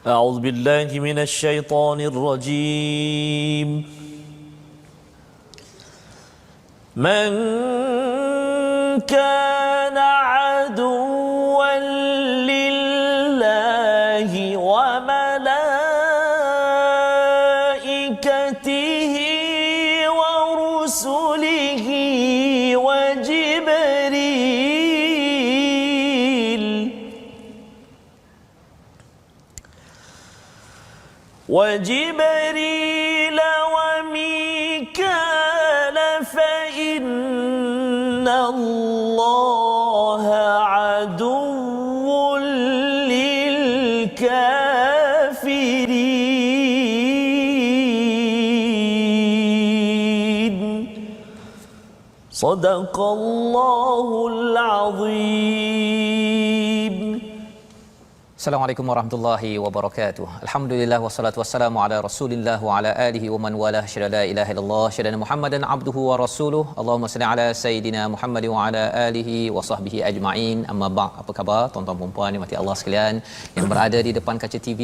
أعوذ بالله من الشيطان الرجيم. من كان عدوا لله وملائكته ورسله وجبريل وميكال فإن الله عدو للكافرين. صدق الله العظيم. Assalamualaikum warahmatullahi wabarakatuh. Alhamdulillah wassalatu wassalamu ala Rasulillah wa ala alihi wa man walah. Syada la ilaha illallah, syada Muhammadan abduhu wa rasuluh. Allahumma salli ala sayidina Muhammad wa ala alihi wa sahbihi ajma'in. Amma ba'd. Apa khabar tuan-tuan dan puan dimati Allah sekalian yang berada di depan kaca TV,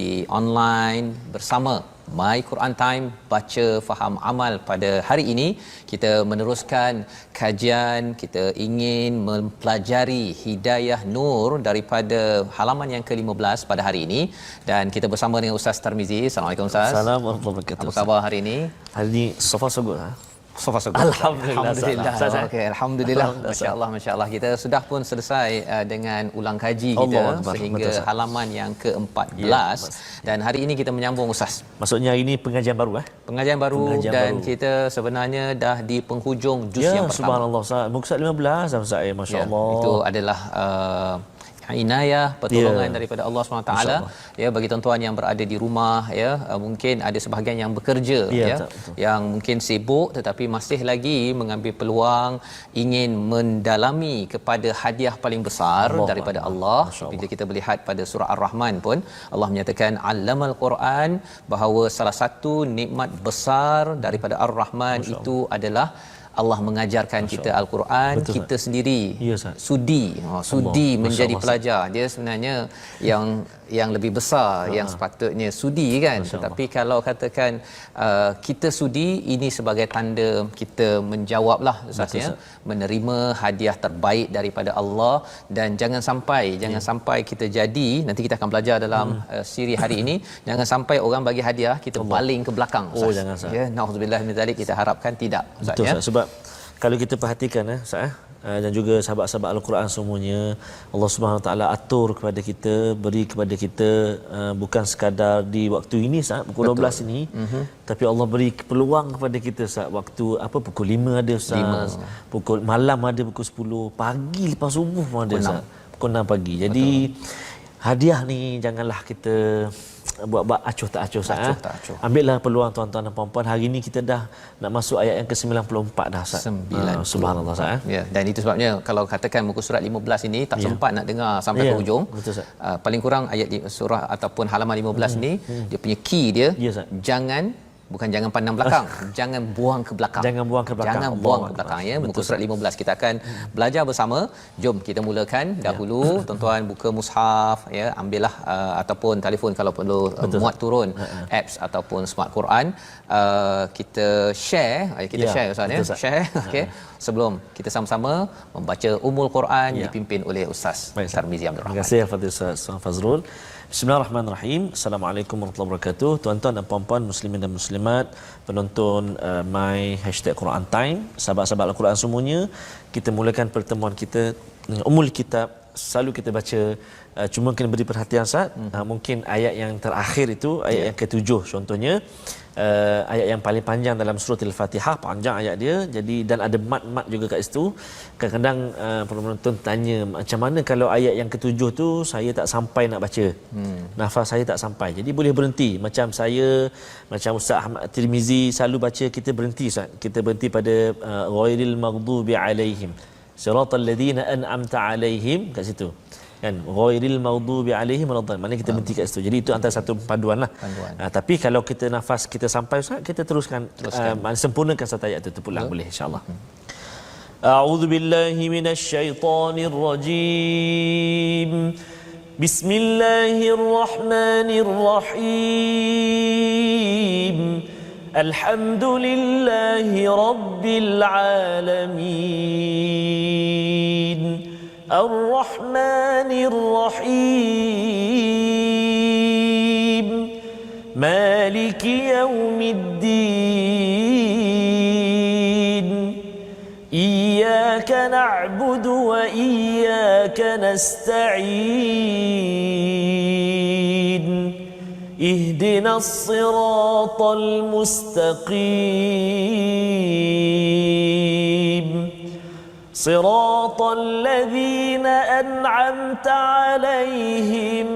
di online bersama My Quran Time, baca faham amal. Pada hari ini kita meneruskan kajian, kita ingin mempelajari Hidayah Nur daripada halaman yang ke-15 pada hari ini, dan kita bersama dengan Ustaz Tarmizi. Assalamualaikum Ustaz. Assalamualaikum warahmatullahi wabarakatuh. Apa khabar hari ini? Hari ini so far so good. So far so good. Alhamdulillah. Okey, alhamdulillah. Masya-Allah, masya-Allah. Kita sudah pun selesai dengan ulang kaji kita sehingga halaman yang ke-14 dan hari ini kita menyambung Ustaz. Maksudnya hari ini pengajian baru Pengajian baru dan kita sebenarnya dah di penghujung juz yang pertama. Subhanallah Ustaz. Muka surat 15 dah Ustaz. Masya-Allah. Itu adalah inayah, pertolongan daripada Allah SWT ya, bagi tuan-tuan yang berada di rumah ya, mungkin ada sebahagian yang bekerja yang mungkin sibuk tetapi masih lagi mengambil peluang ingin mendalami kepada hadiah paling besar daripada Allah. Bila kita melihat pada surah Ar-Rahman pun Allah menyatakan allamal Quran, bahawa salah satu nikmat besar daripada Ar-Rahman itu adalah Allah mengajarkan kita Al-Quran. Betul, kita sendiri sudi menjadi pelajar. Dia sebenarnya yang lebih besar yang sepatutnya sudi kan. Tetapi kalau katakan kita sudi, ini sebagai tanda kita menjawablah Ustaz ya, menerima hadiah terbaik daripada Allah. Dan jangan sampai kita jadi, nanti kita akan belajar dalam siri hari ini, jangan sampai orang bagi hadiah kita baling ke belakang Ustaz. Jangan Ustaz. Ya, nauzubillah min zalik, kita harapkan tidak Ustaz. Betul, Ustaz. Sebab kalau kita perhatikan Ustaz dan juga sahabat-sahabat Al-Quran semuanya, Allah Subhanahu Wa Taala atur kepada kita, beri kepada kita bukan sekadar di waktu ini saat pukul 12 ini, tapi Allah beri peluang kepada kita saat waktu pukul 5 ada Ustaz, pukul malam ada pukul 10, pagi lepas subuh pun ada Ustaz, pukul 6 pagi. Jadi hadiah ni janganlah kita buat acuh tak acuh Ustaz. Ambillah peluang tuan-tuan dan puan-puan. Hari ini kita dah nak masuk ayat yang ke-94 dah Ustaz. Subhanallah Ustaz. Ya, dan itu sebabnya kalau katakan muka surat 15 ini tak sempat nak dengar sampai ke hujung. Paling kurang ayat surah ataupun halaman 15 ni dia punya key dia, jangan pandang belakang, jangan buang ke belakang. Jangan buang ke belakang ya. Muka surat 15 kita akan belajar bersama. Jom kita mulakan dahulu. Tuan-tuan buka mushaf ya, ambillah ataupun telefon kalau perlu muat turun apps ataupun smart Quran. Kita share Ustaz ya. Share okey. Sebelum kita sama-sama membaca Ummul Quran dipimpin oleh Ustaz Tarmizi Abdul Rahman. Terima kasih Fadil Ustaz Fazrul. Bismillahirrahmanirrahim. Assalamualaikum warahmatullahi wabarakatuh. Tuan-tuan dan puan-puan, muslimin dan muslimat, penonton My Quran Time, sahabat-sahabat Al-Quran semuanya, kita mulakan pertemuan kita Ummul Kitab. Selalu kita baca, cuma kena beri perhatian Ustaz. Mungkin ayat yang terakhir itu, ayat yang ke-7 contohnya, ayat yang paling panjang dalam surah Al-Fatihah, panjang ayat dia. Jadi dan ada mat-mat juga kat situ. Kadang-kadang penonton tanya, macam mana kalau ayat yang ke-7 tu saya tak sampai nak baca, nafas saya tak sampai, jadi boleh berhenti. Macam Ustaz Ahmad Tirmizi selalu baca, kita berhenti Ustaz, kita berhenti pada ghairil maghdubi alaihim siratal ladzina an'amta alaihim, kat situ kan, ghairil maghdubi alaihim waladdallin. Mana kita berhenti kat situ. Jadi itu antara satu paduanlah. Tapi kalau kita nafas kita sampai Ustaz, kita teruskan. Sempurnakan satu ayat itu terpulang boleh insya-Allah. A'udzu billahi minasy syaithanir rajim. Bismillahirrahmanirrahim. Alhamdulillahi rabbil alamin. Ar-Rahmanir Rahim. Maliki yaumiddin. Iyyaka na'budu wa iyyaka nasta'in. Ihdinas siratal mustaqim. صراط الذين أنعمت عليهم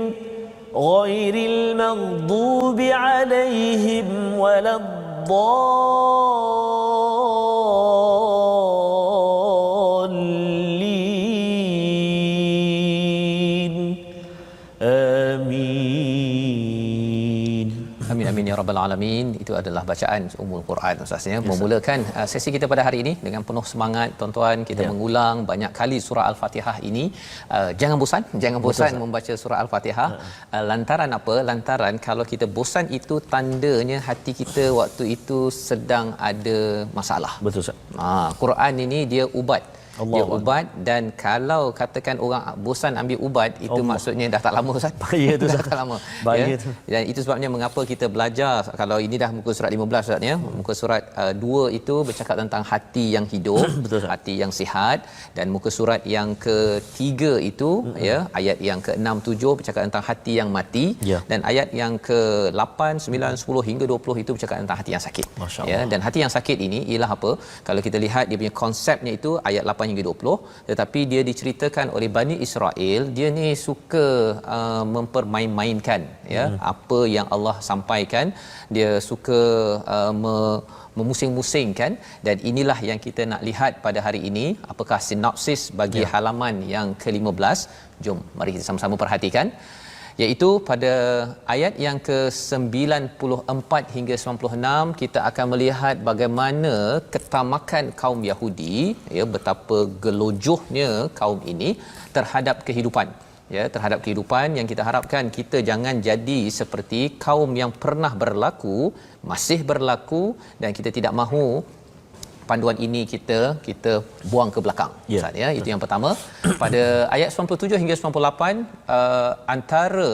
غير المغضوب عليهم ولا الضالين آمين. Amin amin ya rabbal alamin. Itu adalah bacaan Ummul Quran ustaznya. Memulakan sesi kita pada hari ini dengan penuh semangat tuan-tuan, kita mengulang banyak kali surah Al-Fatihah ini. Jangan bosan membaca surah Al-Fatihah. Lantaran apa? Lantaran kalau kita bosan itu tandanya hati kita waktu itu sedang ada masalah. Betul Ustaz. Quran ini dia ubat. Allah Dia ubat, dan kalau katakan orang bosan ambil ubat itu Allah. maksudnya dah tak lama Ustaz. Bahaya tu, dah Ustaz. tak lama. Bahaya tu. Dan itu sebabnya mengapa kita belajar, kalau ini dah muka surat 15 Ustaz ya. Muka surat 2 itu bercakap tentang hati yang hidup, Betul, Ustaz. hati yang sihat, dan muka surat yang ke-3 itu ya, ayat yang ke-6 7 bercakap tentang hati yang mati, Ya. dan ayat yang ke-8 9 10 hingga 20 itu bercakap tentang hati yang sakit. Masya-Allah. Ya, dan hati yang sakit ini ialah apa? Kalau kita lihat dia punya konsepnya itu ayat 8 hingga 20, tetapi dia diceritakan oleh Bani Israel, dia ni suka mempermain-mainkan ya apa yang Allah sampaikan, dia suka memusing-musingkan, dan inilah yang kita nak lihat pada hari ini. Apakah sinopsis bagi halaman yang ke-15? Jom mari kita sama-sama perhatikan, iaitu pada ayat yang ke-94 hingga 96 kita akan melihat bagaimana ketamakan kaum Yahudi, ya, betapa gelojohnya kaum ini terhadap kehidupan, ya, terhadap kehidupan yang kita harapkan kita jangan jadi seperti kaum yang pernah berlaku, masih berlaku, dan kita tidak mahu panduan ini kita buang ke belakang. Ustaz, ya, itu yang pertama. Pada ayat 97 hingga 98 antara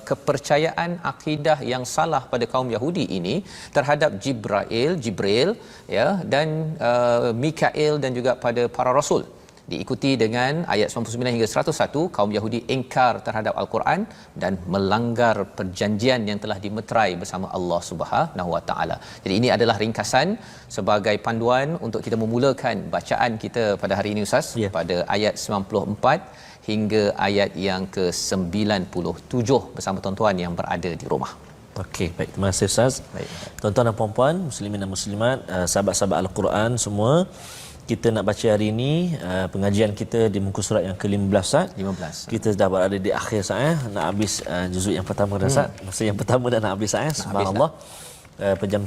kepercayaan akidah yang salah pada kaum Yahudi ini terhadap Jibril ya, dan Mikail, dan juga pada para rasul, diikuti dengan ayat 99 hingga 101 kaum Yahudi ingkar terhadap Al-Quran dan melanggar perjanjian yang telah dimeterai bersama Allah Subhanahu Wa Taala. Jadi ini adalah ringkasan sebagai panduan untuk kita memulakan bacaan kita pada hari ini Ustaz, pada ayat 94 hingga ayat yang ke-97 bersama tuan-tuan yang berada di rumah. Okey, baik. Terima kasih Ustaz. Baik. Tuan-tuan dan puan-puan, muslimin dan muslimat, sahabat-sahabat Al-Quran semua, kita nak baca hari ini pengajian kita di muka surat yang ke-15 Ustaz. 15. Kita dah berada di akhir Ustaz, nak habis juzuk yang pertama dah Ustaz. Masa yang pertama dah nak habis Ustaz. Subhanallah. Pejam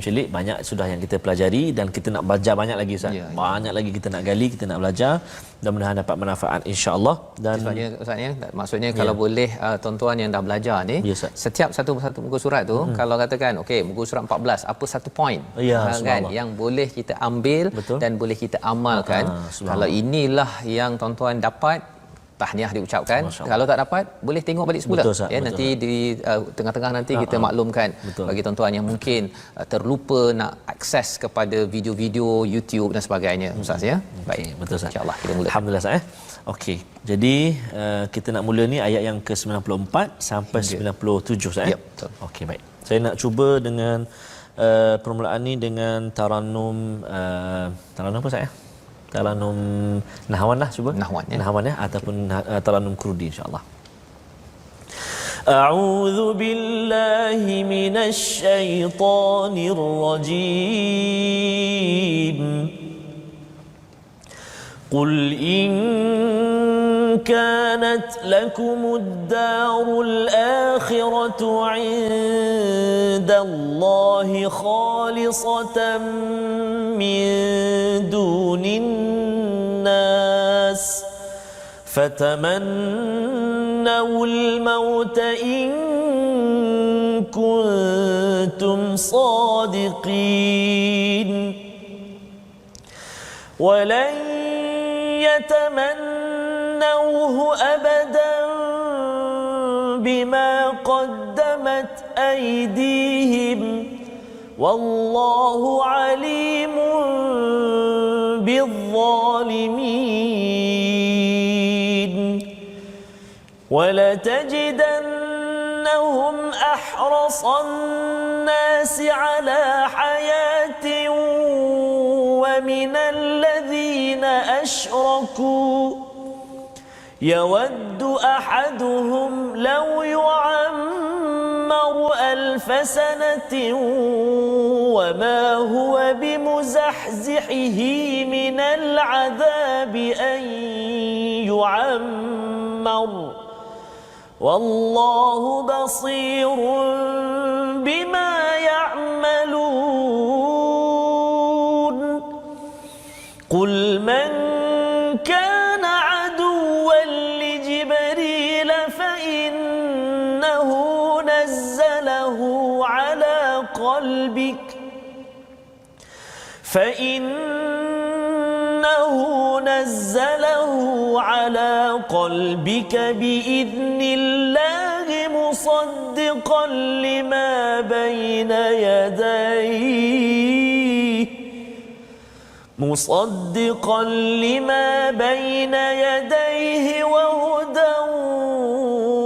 cilik banyak sudah yang kita pelajari, dan kita nak belajar banyak lagi Ustaz. Banyak lagi kita nak gali, kita nak belajar, mudah-mudahan dapat manfaat insya-Allah. Dan Ustaz, maksudnya kalau boleh tuan-tuan yang dah belajar ni, setiap satu muka surat tu kalau katakan okey muka surat 14 apa satu poin kan yang boleh kita ambil dan boleh kita amalkan. Kalau inilah yang tuan-tuan dapat, tahniah diucapkan. Kalau tak dapat, boleh tengok balik semula. Betul, ya, nanti di tengah-tengah nanti kita maklumkan bagi tuan-tuan yang mungkin terlupa nak akses kepada video-video YouTube dan sebagainya Ustaz ya. Baik, betul Ustaz. Insya-Allah kita mula. Alhamdulillah Ustaz. Okey. Jadi kita nak mula ni ayat yang ke-94 sampai 97 Ustaz. Ya, betul. Okey, baik. Saya nak cuba dengan permulaan ni dengan taranum apa Ustaz ya? Taranum nahwan lah, cuba nahwan ya, ataupun taranum kurdi insya-Allah. A'udzu billahi minasy syaithanir rajim. Qul in kanat lakumud darul akhiratu 'indallahi khalisatan min dunin nas فتمنوا الموت إن كنتم صادقين ولن يتمنوه أبدا بما قدمت أيديهم والله عليم بالظالمين ولتجدنهم أحرص الناس على حياة ومن الذين أشركوا يود أحدهم لو يعمر 1000 سنة وما هو بمزحزحه من العذاب أن يعمر والله بصير بما يعملون قل من كان عدوا لجبريل فإنه نزله على قلبك بإذن الله مصدقا لما بين يديه وهدى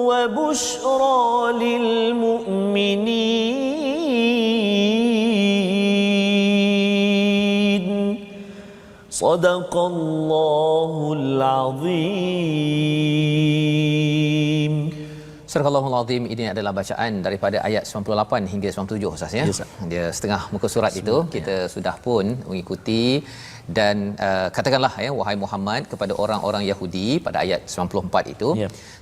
وبشرى للمؤمنين صدق الله العظيم. Surah Al-Allahul Azim ini adalah bacaan daripada ayat 98 hingga 97 Ustaz ya. Yes, dia setengah muka surat itu kita sudah pun mengikuti dan katakanlah ya wahai Muhammad kepada orang-orang Yahudi pada ayat 94 itu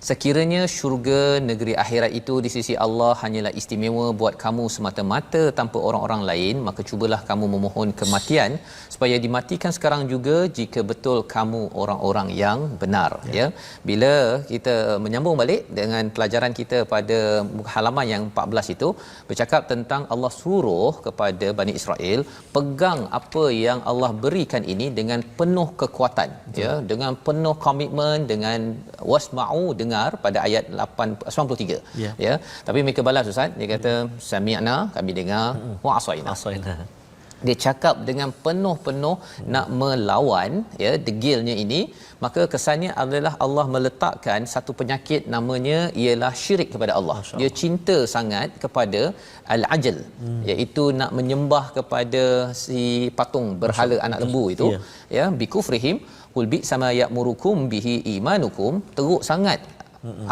sekiranya syurga negeri akhirat itu di sisi Allah hanyalah istimewa buat kamu semata-mata tanpa orang-orang lain maka cubalah kamu memohon kematian supaya dimatikan sekarang juga jika betul kamu orang-orang yang benar ya. Bila kita menyambung balik dengan pelajaran kita pada halaman yang 14 itu bercakap tentang Allah suruh kepada Bani Israel pegang apa yang Allah berikan ini dengan penuh kekuatan ya, dengan penuh komitmen, dengan wasma'u dengar pada ayat 93 ya. Tapi mereka balas Ustaz, dia kata sami'na kami dengar wa asaina. Dia cakap dengan penuh-penuh nak melawan ya degilnya ini, maka kesannya adalah Allah meletakkan satu penyakit namanya ialah syirik kepada Allah. Dia cinta sangat kepada al-ajal, iaitu nak menyembah kepada si patung berhala anak lembu itu ya, bi kufrihim qul bi sama ya'murukum bihi imanukum. Teruk sangat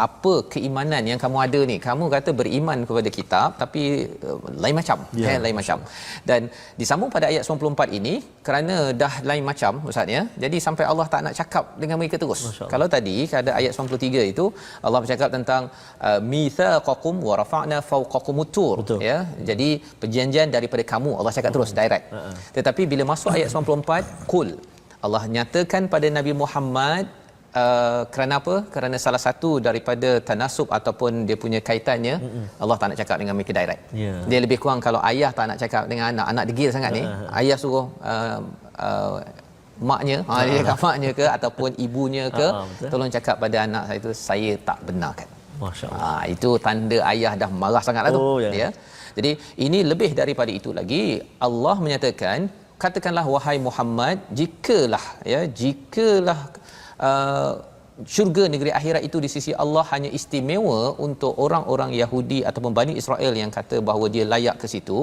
apa keimanan yang kamu ada ni, kamu kata beriman kepada kitab tapi lain macam lain macam. Dan disambung pada ayat 94 ini kerana dah lain macam Ustaz ya, jadi sampai Allah tak nak cakap dengan mereka terus. Kalau tadi pada ayat 93 itu Allah bercakap tentang mitsaqakum wa rafa'na fawqakumut tur ya, jadi perjanjian daripada kamu, Allah cakap terus direct. Tetapi bila masuk ayat 94 qul, Allah nyatakan pada Nabi Muhammad kerana apa? Kerana salah satu daripada tanasub ataupun dia punya kaitannya, Allah tak nak cakap dengan mereka direct. Dia lebih kurang kalau ayah tak nak cakap dengan anak degil sangat ni, ayah suruh maknya, dia cakap maknya ke ataupun ibunya ke, tolong cakap pada anak saya itu saya tak benarkan. Masya-Allah. Itu tanda ayah dah marah sangatlah tu. Ya. Jadi ini lebih daripada itu lagi, Allah menyatakan katakanlah wahai Muhammad, jikalah syurga negeri akhirat itu di sisi Allah hanya istimewa untuk orang-orang Yahudi ataupun Bani Israel yang kata bahawa dia layak ke situ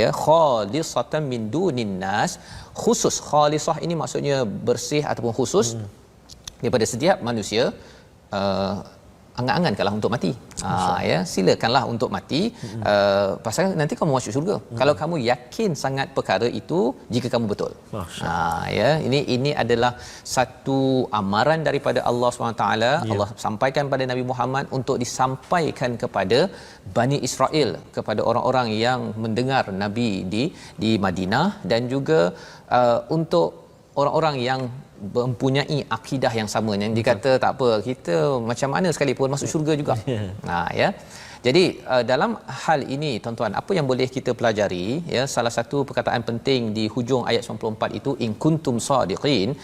ya, khalisatan min dunin nas, khusus. Khalisah ini maksudnya bersih ataupun khusus daripada setiap manusia. Angan-angankanlah untuk mati. Ya, silakanlah untuk mati. Pasal nanti kamu masuk syurga. Kalau kamu yakin sangat perkara itu jika kamu betul. Ya, ini adalah satu amaran daripada Allah SWT. Allah sampaikan pada Nabi Muhammad untuk disampaikan kepada Bani Israel, kepada orang-orang yang mendengar Nabi di Madinah, dan juga untuk orang-orang yang mempunyai akidah yang sama, yang dikata tak apa, kita macam mana sekalipun masuk syurga juga. Ya. Jadi dalam hal ini tuan-tuan, apa yang boleh kita pelajari, ya, salah satu perkataan penting di hujung ayat 94 itu, in kuntum sadiqin,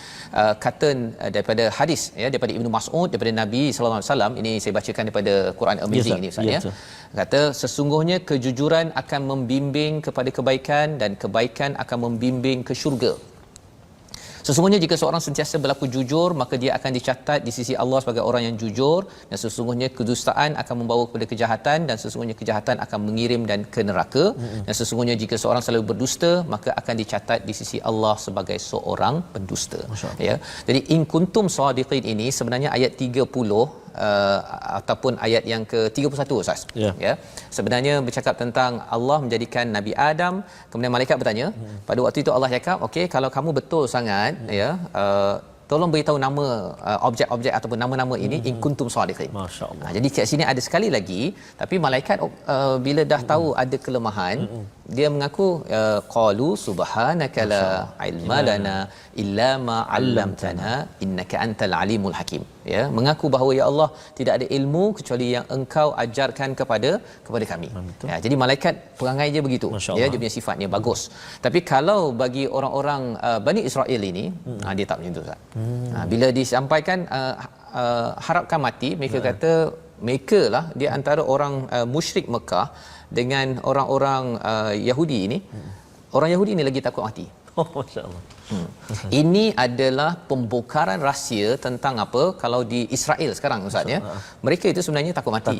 kata daripada hadis, ya, daripada Ibnu Mas'ud, daripada Nabi sallallahu alaihi wasallam. Ini saya bacakan daripada Quran Amazing ini Ustaz, ya. Kata sesungguhnya kejujuran akan membimbing kepada kebaikan dan kebaikan akan membimbing ke syurga. Sesungguhnya jika seorang sentiasa berlaku jujur, maka dia akan dicatat di sisi Allah sebagai orang yang jujur, dan sesungguhnya kedustaan akan membawa kepada kejahatan, dan sesungguhnya kejahatan akan mengirim dan ke neraka. Dan sesungguhnya jika seorang selalu berdusta, maka akan dicatat di sisi Allah sebagai seorang pendusta. Ya. Jadi in kuntum sadiqin ini sebenarnya ayat 30 ataupun ayat yang ke-31 Ustaz. Ya. Sebenarnya bercakap tentang Allah menjadikan Nabi Adam, kemudian malaikat bertanya. Pada waktu itu Allah cakap, okey, kalau kamu betul sangat, ya, tolong beritahu nama objek-objek ataupun nama-nama ini in kuntum sadiqin. Masya-Allah. Jadi kat sini ada sekali lagi, tapi malaikat bila dah tahu ada kelemahan, dia mengaku qalu subhanaka la ilma lana illa ma 'allamtana innaka antal alimul hakim. Ya, mengaku bahawa ya Allah, tidak ada ilmu kecuali yang engkau ajarkan kepada kami. Ya, jadi malaikat perangai dia begitu. Ya, dia punya sifatnya bagus. Tapi kalau bagi orang-orang Bani Israel ini, dia tak macam tu Ustaz. Bila disampaikan harapkan mati, mereka kata mereka lah dia antara orang musyrik Mekah dengan orang-orang Yahudi ini. Orang Yahudi ni lagi takut mati. Oh, masya-Allah. Ini adalah pembongkaran rahsia tentang apa kalau di Israel sekarang Ustaz, ya. Mereka itu sebenarnya takut mati.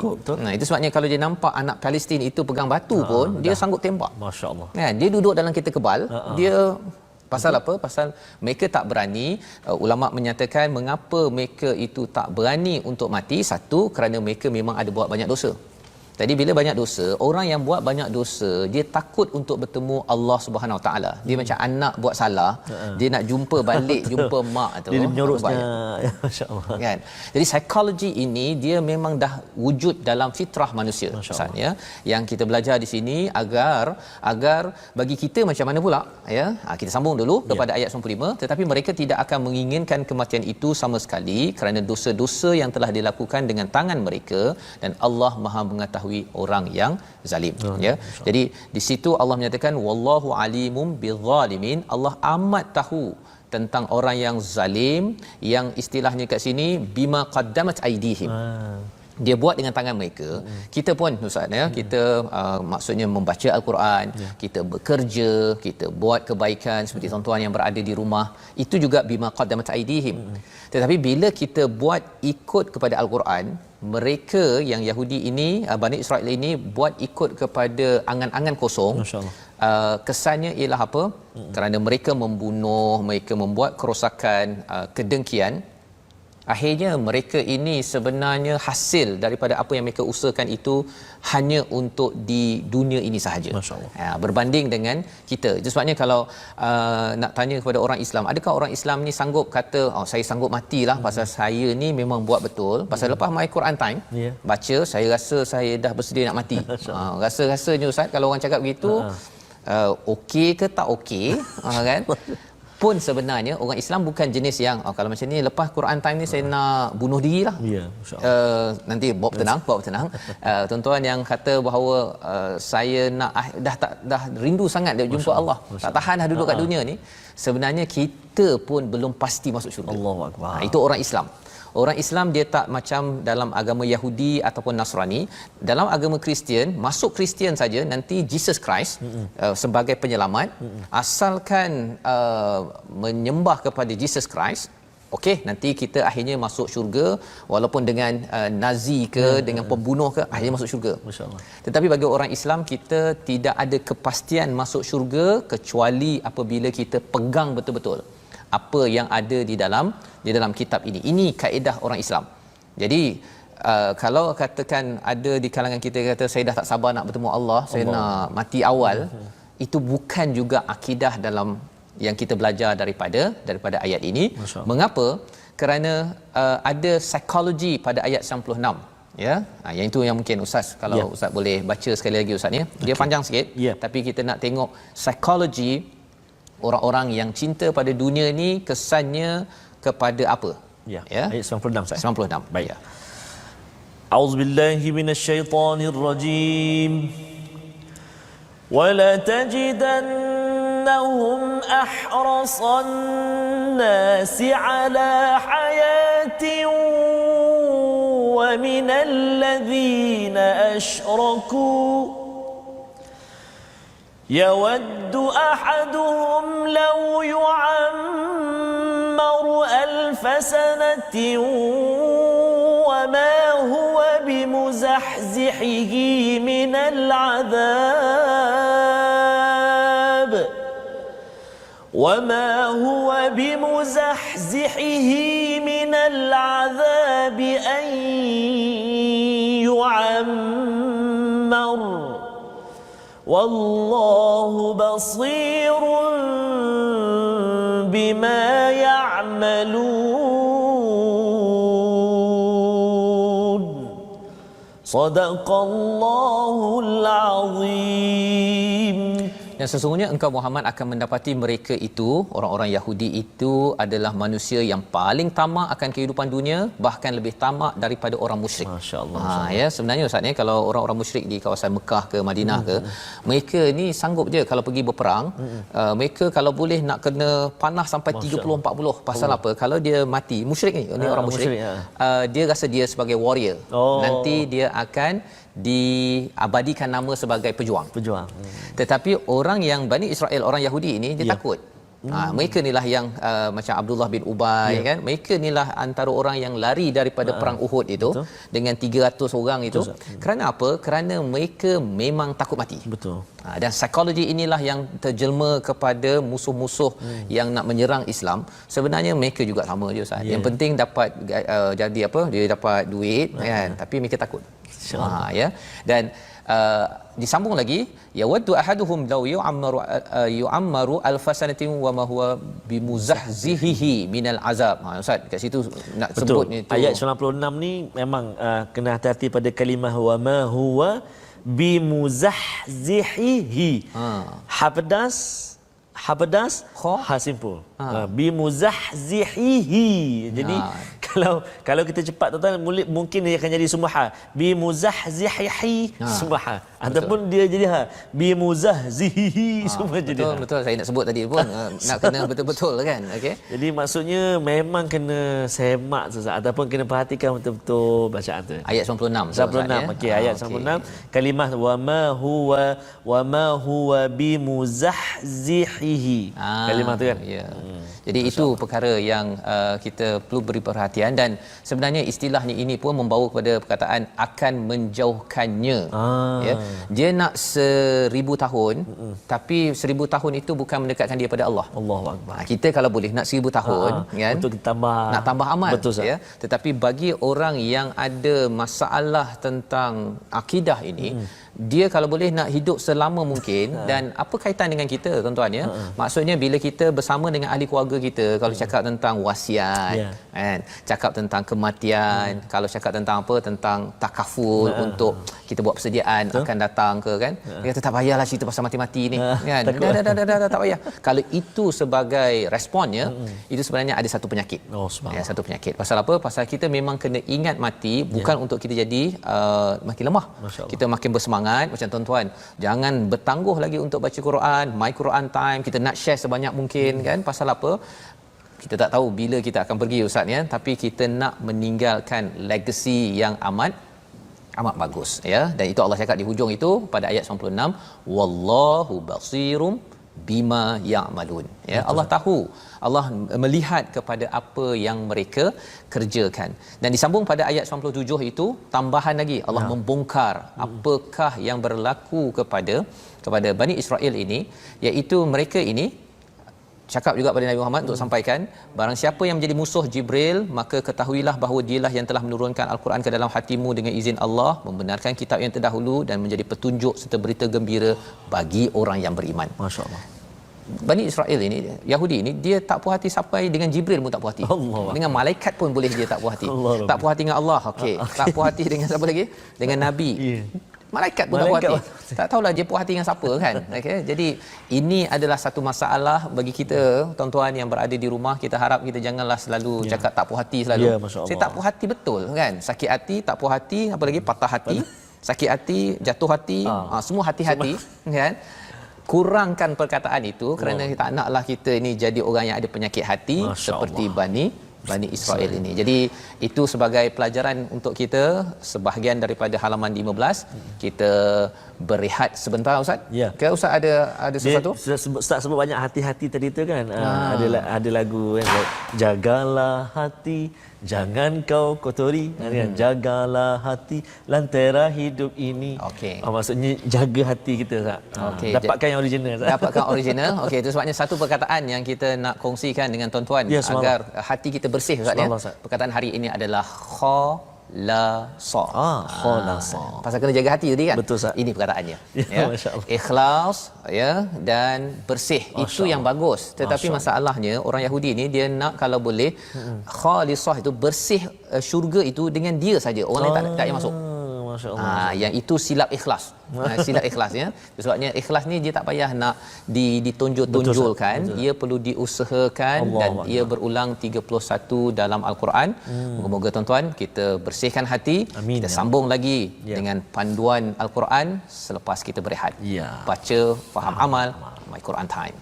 Itu sebabnya kalau dia nampak anak Palestin itu pegang batu pun dia sanggup tembak. Masya-Allah. Kan, dia duduk dalam kereta kebal, dia pasal apa? Pasal mereka tak berani. Ulama menyatakan mengapa mereka itu tak berani untuk mati. Satu, kerana mereka memang ada buat banyak dosa. Jadi bila banyak dosa, orang yang buat banyak dosa, dia takut untuk bertemu Allah Subhanahu Wa Taala. Dia macam anak buat salah, dia nak jumpa balik jumpa mak tu. Dia menyorosnya, ya, masya-Allah. Kan? Jadi psikologi ini dia memang dah wujud dalam fitrah manusia. Misalnya yang kita belajar di sini agar bagi kita macam mana pula, ya. Kita sambung dulu kepada ayat 95, tetapi mereka tidak akan menginginkan kematian itu sama sekali kerana dosa-dosa yang telah dilakukan dengan tangan mereka, dan Allah Maha mengetahui orang yang zalim. Ya. Jadi di situ Allah menyatakan wallahu alimum bizzalimin. Allah amat tahu tentang orang yang zalim, yang istilahnya kat sini bima qaddamat aidihim. Dia buat dengan tangan mereka. Kita pun Ustaz, ya, kita maksudnya membaca al-Quran, kita bekerja, kita buat kebaikan seperti tuan-tuan yang berada di rumah, itu juga bima qaddamat aidihim. Tetapi bila kita buat ikut kepada al-Quran, mereka yang Yahudi ini, Bani Israel ini buat ikut kepada angan-angan kosong. Kesannya ialah apa? Kerana mereka membunuh, mereka membuat kerosakan, kedengkian. Akhirnya mereka ini sebenarnya hasil daripada apa yang mereka usahakan itu hanya untuk di dunia ini sahaja. Berbanding dengan kita. Itu sebabnya kalau nak tanya kepada orang Islam, adakah orang Islam ni sanggup kata, oh, saya sanggup matilah pasal saya ni memang buat betul. Pasal lepas My Quran Time baca, saya rasa saya dah bersedia nak mati. Rasa-rasanya Ustaz kalau orang cakap begitu, okey ke tak okey, kan? Pun sebenarnya orang Islam bukan jenis yang kalau macam ni lepas Quran Time ni saya nak bunuh diri lah. Nanti bawa tenang. Tuan-tuan yang kata bahawa saya nak dah rindu sangat dia jumpa Allah, tak tahan dah duduk kat dunia ni, sebenarnya kita pun belum pasti masuk syurga. Allahuakbar. Itu orang Islam. Orang Islam dia tak macam dalam agama Yahudi ataupun Nasrani. Dalam agama Kristian, masuk Kristian saja nanti Jesus Christ sebagai penyelamat. Asalkan menyembah kepada Jesus Christ, okey, nanti kita akhirnya masuk syurga, walaupun dengan Nazi ke, dengan pembunuh ke, akhirnya masuk syurga. Tetapi bagi orang Islam, kita tidak ada kepastian masuk syurga kecuali apabila kita pegang betul-betul apa yang ada di dalam kitab ini. Ini kaedah orang Islam. Jadi kalau katakan ada di kalangan kita kata saya dah tak sabar nak bertemu Allah, saya nak mati awal, itu bukan juga akidah dalam yang kita belajar daripada ayat ini. Mengapa? Kerana ada psikologi pada ayat 96. Ya, yang itu yang mungkin Ustaz kalau Ustaz boleh baca sekali lagi Ustaz ni. Dia panjang sikit, tapi kita nak tengok psikologi orang-orang yang cinta pada dunia ni. Kesannya kepada apa? Ya. Ayat 96 Ustaz. 96. Baik. Ya. A'udzubillahi minasyaitonirrajim. Wala tajidannahum ahrasan nasi ala hayatin wa minal ladzina asyraku يود أحدهم لو يعمر 1000 سنة وما هو بمزحزحه من العذاب أن يعمر والله بصير بما يعملون صدق الله العظيم. Dan sesungguhnya engkau Muhammad akan mendapati mereka itu, orang-orang Yahudi itu adalah manusia yang paling tamak akan kehidupan dunia, bahkan lebih tamak daripada orang musyrik. Masya-Allah. Ya, sebenarnya Ustaz ni kalau orang-orang musyrik di kawasan Mekah ke Madinah ke, mereka ni sanggup je kalau pergi berperang, mereka kalau boleh nak kena panah sampai 30-40. Pasal apa? Kalau dia mati, musyrik ni, orang musyrik, dia rasa dia sebagai warrior. Nanti dia akan diabadikan nama sebagai pejuang. Tetapi orang yang Bani Israel, orang Yahudi ini, dia takut. Mereka inilah yang macam Abdullah bin Ubay kan, mereka inilah antara orang yang lari daripada perang Uhud itu. Betul. Dengan 300 orang itu. Kerana apa? Kerana mereka memang takut mati. Betul. Dan psikologi inilah yang terjelma kepada musuh-musuh yang nak menyerang Islam. Sebenarnya mereka juga sama je Ustaz. Yang penting dapat jadi apa? Dia dapat duit kan, tapi mereka takut. Ya. Dan disambung lagi, yawaddu ahaduhum law yu'ammaru alfasanatin wa ma huwa bimuzahzihihi minal azab. Ustaz kat situ nak sebut ni tu. Ayat 96 ni memang kena hati-hati pada kalimah wa ma huwa bimuzahzihihi. Hapedas ha simpul. Bimuzahzihihi. Jadi kalau kita cepat tuan-tuan, mungkin dia akan jadi semua ha. Bimuzahzihihi semua ha. Ataupun dia jadi ha. Bimuzahzihihi semua jadi ha. Betul, saya nak sebut tadi pun nak kena betul-betul kan. Okey. Jadi maksudnya memang kena semak Ustaz, ataupun kena perhatikan betul-betul bacaan tu. Ayat 96. 96. Okey, ayat 96. Kalimah wa ma huwa bimuzahzihihi. Kalimah tu kan. Ya. Jadi itu perkara yang kita perlu beri perhatian, dan sebenarnya istilahnya ini pun membawa kepada perkataan akan menjauhkannya. Ya. Dia nak 1000 tahun, tapi 1000 tahun itu bukan mendekatkan dia pada Allah. Allahuakbar. Kita kalau boleh nak 1000 tahun kan, untuk tambah, nak tambah amal. Betul, ya. Tetapi bagi orang yang ada masalah tentang akidah ini, dia kalau boleh nak hidup selama mungkin. Dan apa kaitan dengan kita tuan-tuan ya? Maksudnya bila kita bersama dengan ahli keluarga kita, kalau cakap tentang wasiat kan, cakap tentang kematian, kalau cakap tentang apa, tentang takaful untuk kita buat persediaan akan datang ke kan, dia kata tak payahlah cerita pasal mati-mati ni kan, dah tak payah. Kalau itu sebagai responnya, itu sebenarnya ada satu penyakit. Satu penyakit. Pasal apa? Pasal kita memang kena ingat mati bukan untuk kita jadi makin lemah, kita makin bersemangat. Macam tuan-tuan, jangan bertangguh lagi untuk baca Quran, my Quran time, kita nak share sebanyak mungkin kan. Pasal apa? Kita tak tahu bila kita akan pergi Ustaz ya, tapi kita nak meninggalkan legacy yang amat bagus ya. Dan itu Allah cakap di hujung itu pada ayat 96, wallahu basirum bima ya'malun ya. Allah tahu, Allah melihat kepada apa yang mereka kerjakan. Dan disambung pada ayat 97 itu, tambahan lagi Allah membongkar apakah yang berlaku kepada Bani Israel ini, iaitu mereka ini cakap juga pada Nabi Muhammad untuk sampaikan, barang siapa yang menjadi musuh Jibril, maka ketahuilah bahawa dialah yang telah menurunkan Al-Quran ke dalam hatimu dengan izin Allah, membenarkan kitab yang terdahulu dan menjadi petunjuk serta berita gembira bagi orang yang beriman. Masya-Allah. Bani Israel ini, Yahudi ini, dia tak puas hati sampai dengan Jibril pun tak puas hati. Dengan malaikat pun boleh dia tak puas hati. Tak puas hati dengan Allah, okey. Tak puas hati dengan siapa lagi? Dengan Nabi. malaikat pun tak puas hati. Tak tahulah dia puas hati dengan siapa kan. Okey, jadi ini adalah satu masalah bagi kita tuan-tuan yang berada di rumah. Kita harap kita janganlah selalu cakap tak puas hati selalu. Saya tak puas hati betul kan. Sakit hati, tak puas hati, apa lagi patah hati, sakit hati, jatuh hati, semua hati-hati kan. Kurangkan perkataan itu kerana kita tak naklah kita ini jadi orang yang ada penyakit hati seperti Bani Israel ini. Jadi itu sebagai pelajaran untuk kita. Sebahagian daripada halaman 15 kita berehat sebentar Ustaz. Ya. Ke Ustaz ada sesuatu? Ustaz sebut banyak hati-hati tadi tu kan. Ada lagu kan, jagalah hati jangan kau kotori kan, jagalah hati lantera hidup ini. Okey. Maksudnya jaga hati kita Ustaz. Okey. Dapatkan yang original Ustaz. Dapatkan original. Okey, itu sebabnya satu perkataan yang kita nak kongsikan dengan tuan-tuan agar hati kita bersih Ustaz ya. Perkataan hari ini adalah khalasa. Khalasa. Pasal kena jaga hati tadi kan? Betul Ustaz. Ini perkataannya. Ya, masya-Allah. Ikhlas ya dan bersih. Itu yang bagus. Tetapi masalahnya orang Yahudi ni dia nak kalau boleh khalisah itu bersih syurga itu dengan dia saja. Orang lain tak payah masuk. Masya-Allah. Yang itu silap ikhlas. Silap ikhlas ya. Sebabnya ikhlas ni dia tak payah nak ditonjol-tonjolkan, ia perlu diusahakan dan ia berulang 31 dalam al-Quran. Moga-moga tuan-tuan kita bersihkan hati. Amin. Kita sambung lagi dengan panduan al-Quran selepas kita berehat. Baca, faham, amal, My Quran Time.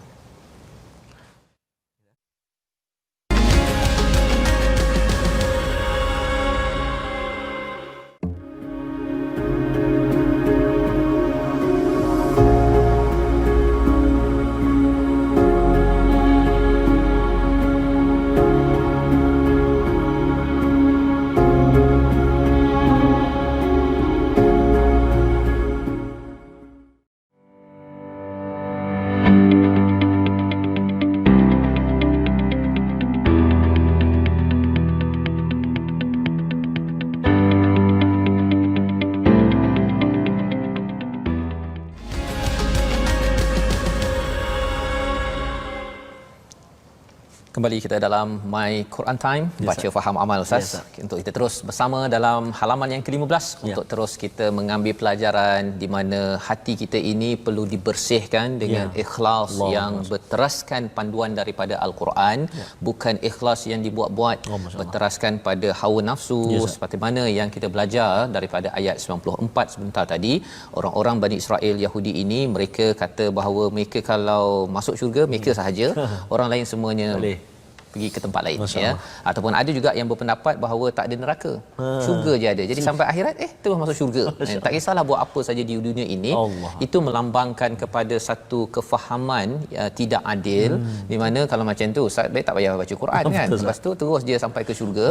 Kembali kita dalam My Quran Time, baca faham amal Ustaz. Untuk kita terus bersama dalam halaman yang ke-15 untuk terus kita mengambil pelajaran di mana hati kita ini perlu dibersihkan dengan ikhlas yang berteraskan panduan daripada Al-Quran, bukan ikhlas yang dibuat-buat, berteraskan pada hawa nafsu seperti mana yang kita belajar daripada ayat 94 sebentar tadi. Orang-orang Bani Israel Yahudi ini mereka kata bahawa mereka kalau masuk syurga mereka sahaja, orang lain semuanya boleh pergi ke tempat lain ya. Ataupun ada juga yang berpendapat bahawa tak ada neraka, syurga je ada. Jadi sampai akhirat terus masuk syurga. Tak kisahlah buat apa saja di dunia ini. Itu melambangkan kepada satu kefahaman tidak adil, di mana kalau macam tu Ustaz baik tak payah baca Quran kan. Lepas tu terus dia sampai ke syurga.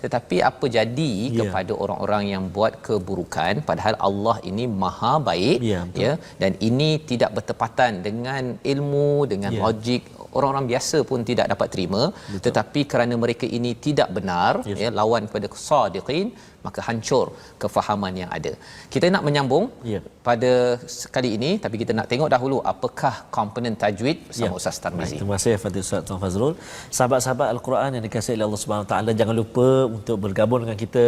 Tetapi apa jadi kepada orang-orang yang buat keburukan, padahal Allah ini Maha baik ya, dan ini tidak bertepatan dengan ilmu, dengan logik. Orang-orang biasa pun tidak dapat terima. Tetapi kerana mereka ini tidak benar ya, lawan kepada sadiqin, maka hancur kefahaman yang ada. Kita nak menyambung pada kali ini, tapi kita nak tengok dahulu apakah komponen tajwid bersama Ustaz Tarmizi. Terima kasih Fadil Ustaz Tuan Fazrul. Sahabat-sahabat Al-Quran yang dikasihi oleh Allah Subhanahu Wa Taala, jangan lupa untuk bergabung dengan kita,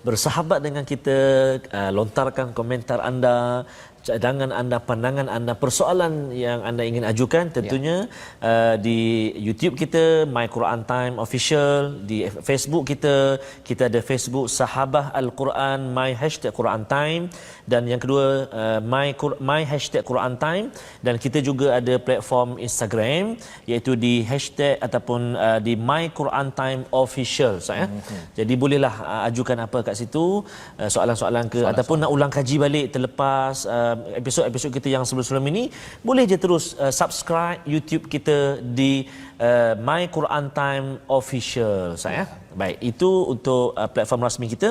bersahabat dengan kita, lontarkan komentar anda, cadangan anda, pandangan anda, persoalan yang anda ingin ajukan tentunya di YouTube kita My Quran Time Official, di Facebook kita ada Facebook Sahabah Al-Quran My Quran Time, dan yang kedua My Quran Time, dan kita juga ada platform Instagram iaitu di hashtag ataupun di My Quran Time Official saya. Jadi bolehlah ajukan apa kat situ, soalan-soalan ke ataupun nak ulang kaji balik terlepas episod-episod kita yang sebelum-sebelum ini, boleh je terus subscribe YouTube kita di My Quran Time Official saya. Baik, itu untuk platform rasmi kita.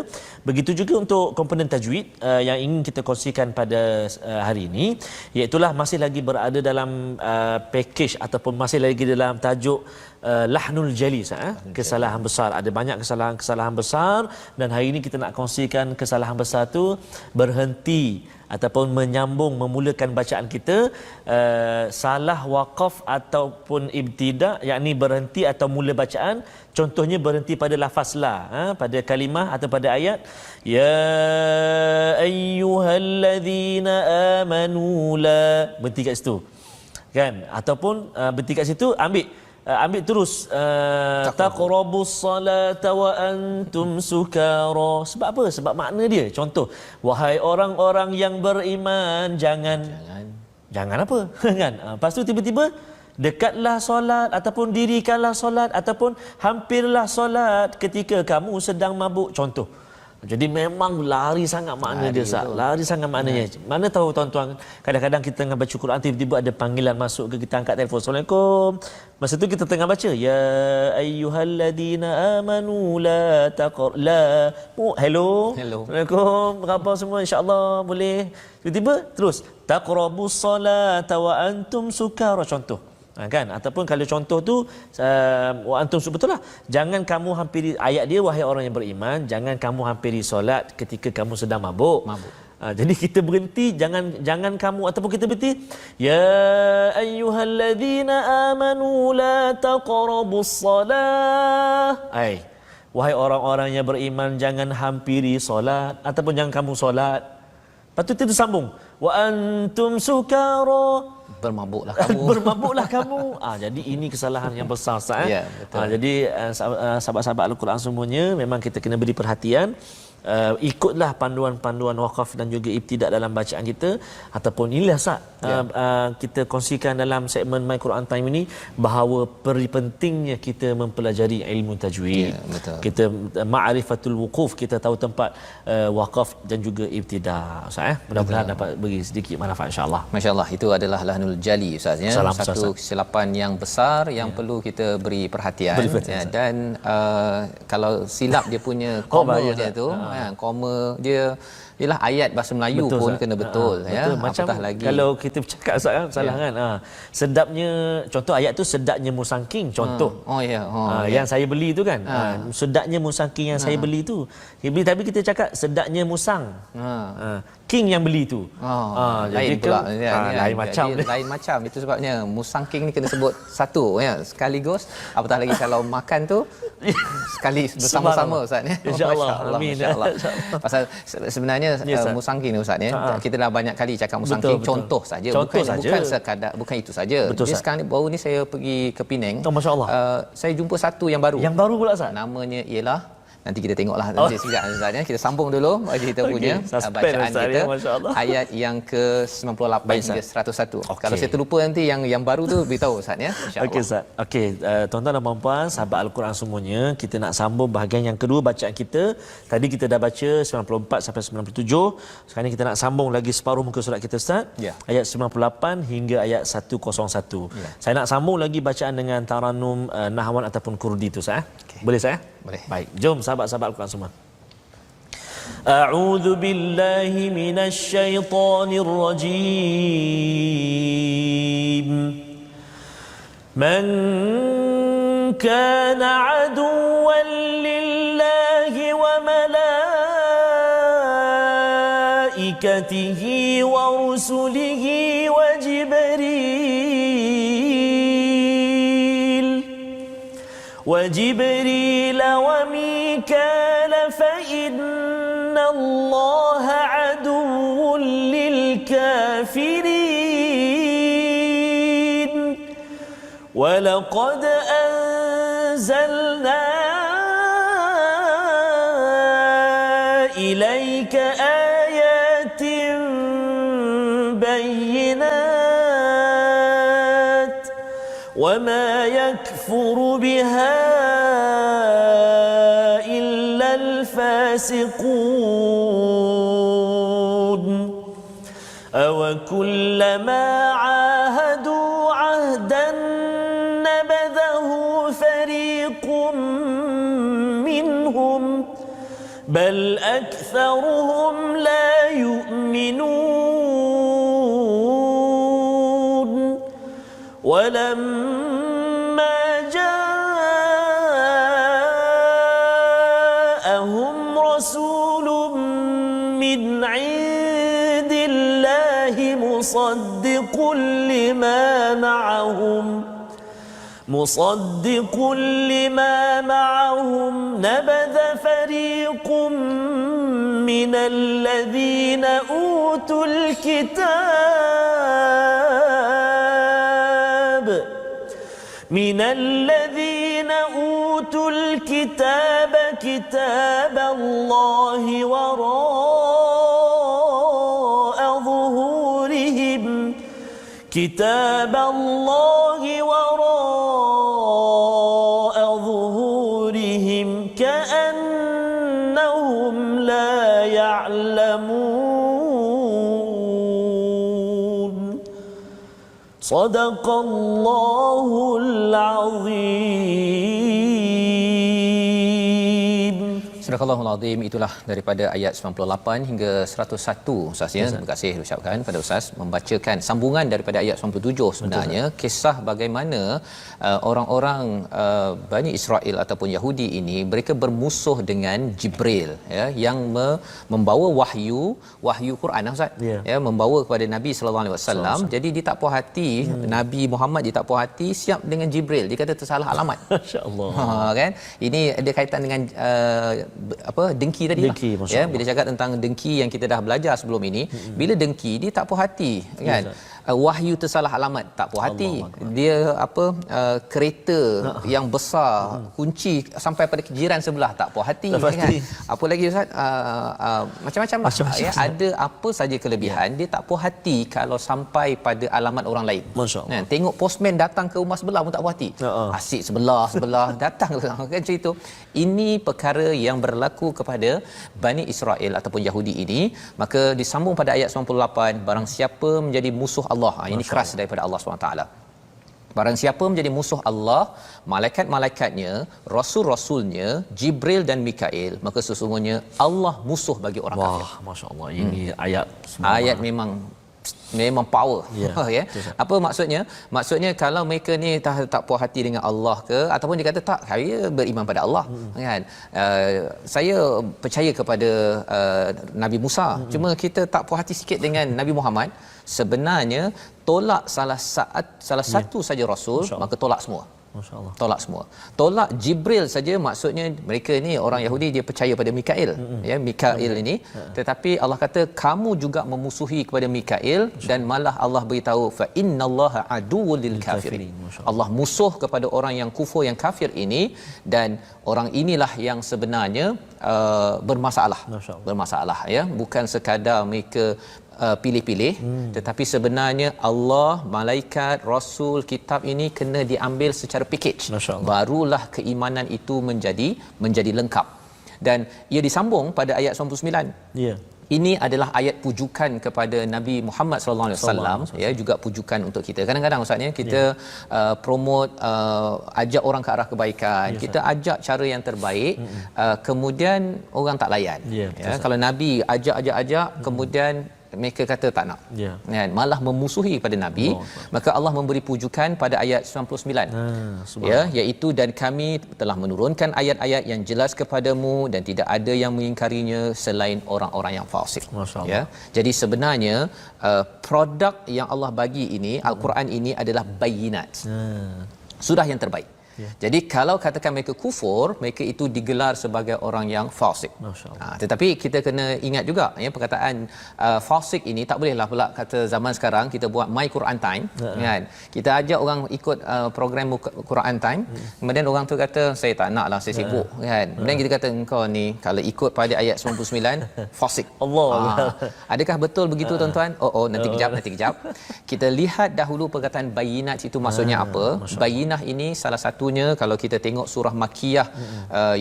Begitu juga untuk komponen tajwid yang ingin kita kongsikan pada hari ini, iaitulah masih lagi berada dalam package ataupun masih lagi dalam tajuk Lahnul Jalis, kesalahan besar. Ada banyak kesalahan besar, dan hari ini kita nak kongsikan kesalahan besar tu berhenti ataupun menyambung memulakan bacaan kita salah waqaf ataupun ibtida, yakni berhenti atau mula bacaan. Contohnya berhenti pada pada lafaz la, pada kalimah atau pada ayat, ya ayyuhallazina amanu la, berhenti kat situ kan, ataupun berhenti kat situ, ambil terus taqrabus salata wa antum sukara. Sebab apa? Sebab makna dia. Contoh, wahai orang-orang yang beriman, jangan apa kan. Lepas tu tiba-tiba dekatlah solat ataupun dirikanlah solat ataupun hampirlah solat ketika kamu sedang mabuk, contoh. Jadi memang lari sangat makna dia, lari sangat maknanya. Mana tahu tuan-tuan, kadang-kadang kita tengah baca Quran, tiba-tiba ada panggilan masuk ke, kita angkat telefon, Assalamualaikum. Masa tu kita tengah baca, ya ayyuhalladzina amanu la hello. Assalamualaikum, apa semua, insya-Allah boleh. Tiba-tiba terus taqrabus salata wa antum sukara, contoh. Kan, ataupun kalau contoh tu wa antum, betul lah, jangan kamu hampiri, ayat dia, wahai orang yang beriman, jangan kamu hampiri solat ketika kamu sedang mabuk. Jadi kita berhenti, jangan kamu, ataupun kita berhenti, ya ayyuhalladzina amanu la taqrabus salah, wahai orang-orang yang beriman, jangan hampiri solat ataupun jangan kamu solat. Lepas tu kita sambung, wa antum sukara, bermabuklah kamu. Bermabuklah kamu. Jadi ini kesalahan yang besar, Ustaz. Ya, betul. Jadi sahabat-sahabat Al-Quran semuanya, memang kita kena beri perhatian. Ikutlah panduan-panduan wakaf dan juga ibtidak dalam bacaan kita, ataupun inilah Ustaz, kita kongsikan dalam segmen My Quran Time ini, bahawa pentingnya kita mempelajari ilmu tajwid. Kita ma'rifatul wuquf, kita tahu tempat wakaf dan juga ibtidak, Ustaz. Mudah-mudahan dapat beri sedikit manfaat, insya-Allah. Masya-Allah, itu adalah lahnul jali, Ustaz ya. Satu kesilapan yang besar yang perlu kita beri perhatian. Dan kalau silap dia punya koma dia tu, koma dia, ialah ayat bahasa Melayu betul, pun kena betul, ya. Macam lagi kalau kita bercakap salah kan. Sedapnya, contoh ayat tu, sedapnya musangking, contoh. Yang saya beli tu kan. Sedapnya musangking yang saya beli tu. Tapi kita cakap sedapnya musang. King yang beli tu. Lain pula. Lain macam. Lain macam. Itu sebabnya musangking ni kena sebut satu, ya, sekaligus. Apatah lagi kalau makan tu sekali bersama-sama, Ustaz ya. Insya-Allah. Amin. Pasal sebenarnya musangking ni, Ustaz ya. Kita dah banyak kali cakap musangking, contoh saja, bukan itu saja. Dia sekarang ni, baru ni saya pergi ke Penang. Masya-Allah. Saya jumpa satu yang baru. Yang baru pula, Ustaz. Namanya ialah, nanti kita tengoklah nanti sekejap, Ustaz ya. Kita sambung dulu bagi kita punya bacaan kita, ayat yang ke-98 hingga 101. Kalau saya terlupa nanti yang baru tu beritahu, Ustaz ya, insya-Allah. Okey, Ustaz. Okey, tuan-tuan dan puan-puan sahabat Al-Quran semuanya, kita nak sambung bahagian yang kedua bacaan kita. Tadi kita dah baca 94 sampai 97. Sekarang ni kita nak sambung lagi separuh muka surat kita, Ustaz. Ayat 98 hingga ayat 101. Saya nak sambung lagi bacaan dengan taranum nahwan ataupun kurdi tu, Ustaz. Boleh, saya? Boleh. Baik, jom sahabat-sahabat Al-Quran semua. A'udzu billahi minasy syaithanir rajim. Man kana aduwwan lillahi wa malaikatihi wa rusulihi wa وجبريل وميكال فإن الله عدو للكافرين ولقد أنزلنا إليك آيات بينات وما يكفر بها إلا الفاسقون أوكلما عاهدوا عهدا نبذه فريق منهم بل أكثرهم لا يؤمنون ولما جاءهم رسول من عند الله مصدق لما معهم مصدق لما معهم نبذ فريق من الذين أوتوا الكتاب كتاب الله وراء ظهورهم كأنهم لا يعلمون صدق الله العظيم. Surah Al-Azim, itulah daripada ayat 98 hingga 101 Ustaz ya. Terima kasih ucapkan pada Ustaz membacakan sambungan daripada ayat 97 sebenarnya. Kisah bagaimana orang-orang Bani Israel ataupun Yahudi ini mereka bermusuh dengan Jibril ya, yang membawa wahyu Quran Ustaz ya, membawa kepada Nabi sallallahu alaihi wasallam. Jadi dia tak puas hati, Nabi Muhammad dia tak puas hati siap dengan Jibril, dia kata tersalah alamat. Masya-Allah. Kan ini ada kaitan dengan dengki tadi lah ya. Bila cakap tentang dengki yang kita dah belajar sebelum ini, bila dengki dia tak puas hati kan, wahyu tersalah alamat tak puas hati, dia kereta yang besar kunci sampai pada jiran sebelah tak puas hati kan. Apa lagi Ustaz, macam-macam ya, ada apa saja kelebihan dia tak puas hati kalau sampai pada alamat orang lain. Kan, tengok postman datang ke rumah sebelah pun tak puas hati. Asyik sebelah datang kan cerita. Ini perkara yang berlaku kepada Bani Israel ataupun Yahudi ini. Maka disambung pada ayat 98, barang siapa menjadi musuh Allah, ini keras daripada Allah SWT. Barang siapa menjadi musuh Allah, malaikat-malaikatnya, rasul-rasulnya, Jibril dan Mikail, maka sesungguhnya Allah musuh bagi orang kafir. Masya-Allah, ini ayat memang power ya. Apa maksudnya? Maksudnya kalau mereka ni tak puas hati dengan Allah ke, ataupun dia kata tak, saya beriman pada Allah kan, saya percaya kepada Nabi Musa, cuma kita tak puas hati sikit dengan Nabi Muhammad, sebenarnya tolak salah satu saja rasul, maka tolak semua. Masya-Allah. Tolak semua. Tolak Jibril saja, maksudnya mereka ni orang Yahudi dia percaya pada Mikail ya, Mikail ini, tetapi Allah kata kamu juga memusuhi kepada Mikail, dan malah Allah beritahu fa innallaha aduwwul lil kafirin. Allah musuh kepada orang yang kufur, yang kafir ini, dan orang inilah yang sebenarnya bermasalah ya, bukan sekadar mereka pilih-pilih, tetapi sebenarnya Allah, malaikat, rasul, kitab ini kena diambil secara package, barulah keimanan itu menjadi lengkap. Dan ia disambung pada ayat 99. Ini adalah ayat pujukan kepada Nabi Muhammad sallallahu alaihi wasallam ya, juga pujukan untuk kita. Kadang-kadang ustaznya kita promote, ajak orang ke arah kebaikan, kita ajak cara yang terbaik, kemudian orang tak layan ya. Kalau Nabi ajak kemudian mereka kata tak nak kan, malah memusuhi pada Nabi. Maka Allah memberi pujukan pada ayat 99 ya, iaitu dan kami telah menurunkan ayat-ayat yang jelas kepadamu dan tidak ada yang mengingkarinya selain orang-orang yang fasik ya. Jadi sebenarnya produk yang Allah bagi ini, Al-Quran ini adalah bayinat, surah yang terbaik. Jadi kalau katakan mereka kufur, mereka itu digelar sebagai orang yang fasik. Tetapi kita kena ingat juga ya, perkataan fasik ini tak bolehlah pula kata zaman sekarang kita buat My Quran Time kan. Kita ajak orang ikut program Quran Time, kemudian orang tu kata saya tak naklah, saya sibuk kan. Kemudian kita kata engkau ni kalau ikut pada ayat 99 fasik. Adakah betul begitu tuan-tuan? Nanti kejap. Kita lihat dahulu perkataan bayinat itu maksudnya apa. Bayinah ini salah satunya kalau kita tengok surah Makkiyah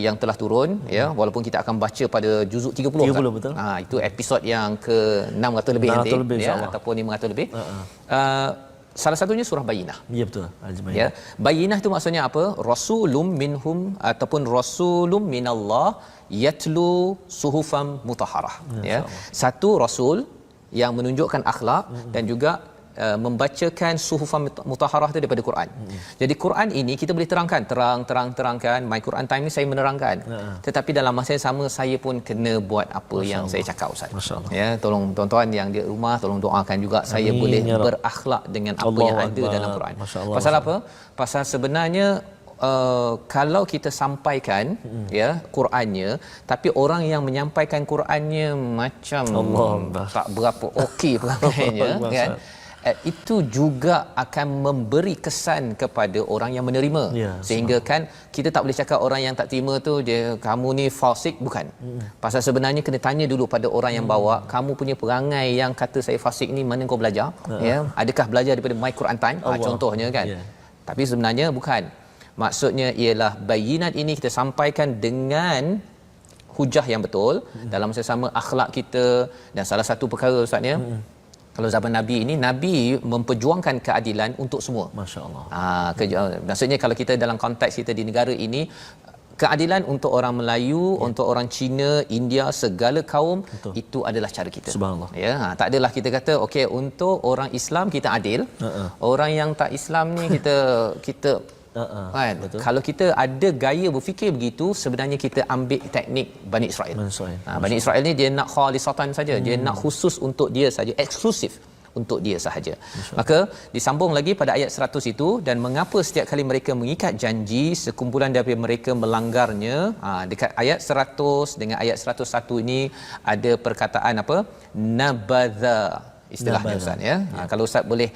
yang telah turun ya, walaupun kita akan baca pada juzuk 30 kan? Betul. Itu episod yang ke 600 lebih nanti ya, ataupun 500 lebih. Salah satunya surah Bayinah. Ya betul. Ya, Bayinah itu maksudnya apa? Rasulum minhum ataupun rasulum minallah yatlu suhufam mutahharah ya. Satu rasul yang menunjukkan akhlak dan juga membacakan suhufan mutahharah itu daripada Quran. Jadi Quran ini kita boleh terangkan, terangkan. My Quran Time ni saya menerangkan. Tetapi dalam masa yang sama saya pun kena buat apa yang saya cakap Ustaz. Ya, tolong tuan-tuan yang di rumah tolong doakan juga saya boleh berakhlak dengan apa yang ada dalam Quran. Pasal apa? Pasal sebenarnya kalau kita sampaikan ya Qurannya, tapi orang yang menyampaikan Qurannya macam tak berapa okey pelangainya kan, itu juga akan memberi kesan kepada orang yang menerima, sehingga kan kita tak boleh cakap orang yang tak terima tu dia kamu ni fasik, bukan. Pasal sebenarnya kena tanya dulu pada orang yang bawa, kamu punya perangai yang kata saya fasik ni mana kau belajar, ya, adakah belajar daripada My Quran Time contohnya kan. Tapi sebenarnya bukan. Maksudnya ialah bayinat ini kita sampaikan dengan hujah yang betul, dalam masa sama akhlak kita. Dan salah satu perkara Ustaz ya, kalau zaman Nabi ini, Nabi memperjuangkan keadilan untuk semua. Masya-Allah. Maksudnya kalau kita dalam konteks kita di negara ini, keadilan untuk orang Melayu, untuk orang Cina, India, segala kaum, itu adalah cara kita. Subhanallah. Ya, tak adalah kita kata okey untuk orang Islam kita adil, orang yang tak Islam ni kita kan? Kalau kita ada gaya berfikir begitu, sebenarnya kita ambil teknik Bani Israel. Bani Israel ni dia nak khalisatan saja, dia nak khusus untuk dia saja, eksklusif untuk dia sahaja. Maka disambung lagi pada ayat 100 itu, dan mengapa setiap kali mereka mengikat janji sekumpulan daripada mereka melanggarnya. Dekat ayat 100 dengan ayat 101 ini ada perkataan apa? Nabadha istilahnya Ustaz ya. Kalau Ustaz boleh